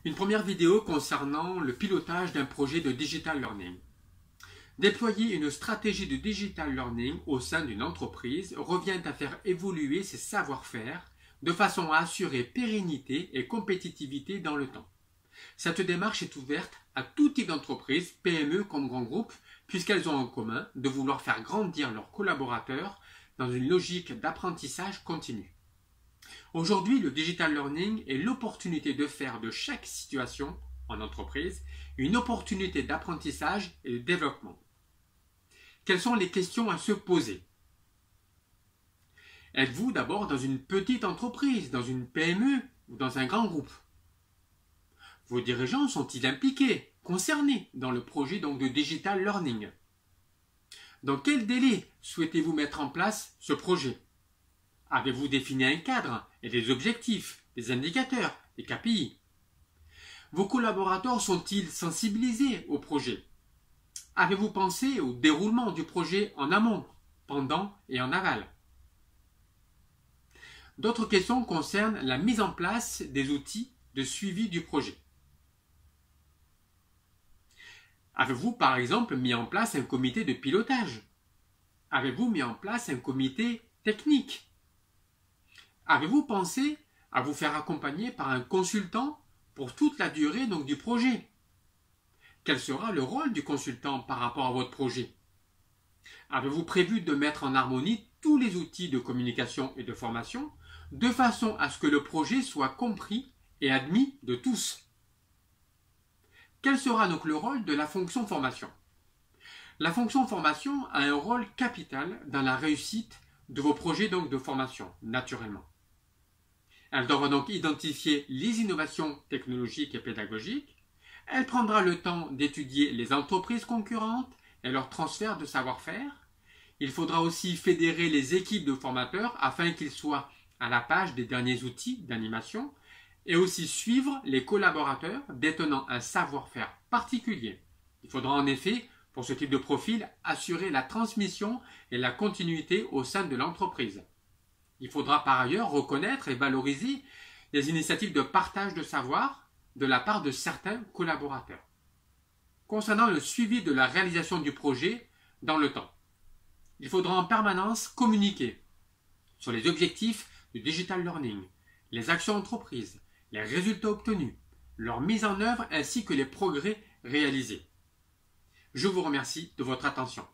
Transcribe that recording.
Une première vidéo concernant le pilotage d'un projet de digital learning. Déployer une stratégie de digital learning au sein d'une entreprise revient à faire évoluer ses savoir-faire de façon à assurer pérennité et compétitivité dans le temps. Cette démarche est ouverte à tout type d'entreprise, PME comme grands groupes, puisqu'elles ont en commun de vouloir faire grandir leurs collaborateurs dans une logique d'apprentissage continu. Aujourd'hui, le digital learning est l'opportunité de faire de chaque situation en entreprise une opportunité d'apprentissage et de développement. Quelles sont les questions à se poser? Êtes-vous d'abord dans une petite entreprise, dans une PME ou dans un grand groupe? Vos dirigeants sont-ils impliqués, concernés dans le projet de digital learning? Dans quel délai souhaitez-vous mettre en place ce projet? Avez-vous défini un cadre et des objectifs, des indicateurs, des KPI? Vos collaborateurs sont-ils sensibilisés au projet? Avez-vous pensé au déroulement du projet en amont, pendant et en aval? D'autres questions concernent la mise en place des outils de suivi du projet. Avez-vous par exemple mis en place un comité de pilotage? Avez-vous mis en place un comité technique? Avez-vous pensé à vous faire accompagner par un consultant pour toute la durée du projet? Quel sera le rôle du consultant par rapport à votre projet? Avez-vous prévu de mettre en harmonie tous les outils de communication et de formation de façon à ce que le projet soit compris et admis de tous? Quel sera donc le rôle de la fonction formation? La fonction formation a un rôle capital dans la réussite de vos projets de formation, naturellement. Elle devra donc identifier les innovations technologiques et pédagogiques. Elle prendra le temps d'étudier les entreprises concurrentes et leur transfert de savoir-faire. Il faudra aussi fédérer les équipes de formateurs afin qu'ils soient à la page des derniers outils d'animation et aussi suivre les collaborateurs détenant un savoir-faire particulier. Il faudra en effet, pour ce type de profil, assurer la transmission et la continuité au sein de l'entreprise. Il faudra par ailleurs reconnaître et valoriser les initiatives de partage de savoir de la part de certains collaborateurs. Concernant le suivi de la réalisation du projet dans le temps, il faudra en permanence communiquer sur les objectifs du digital learning, les actions entreprises, les résultats obtenus, leur mise en œuvre ainsi que les progrès réalisés. Je vous remercie de votre attention.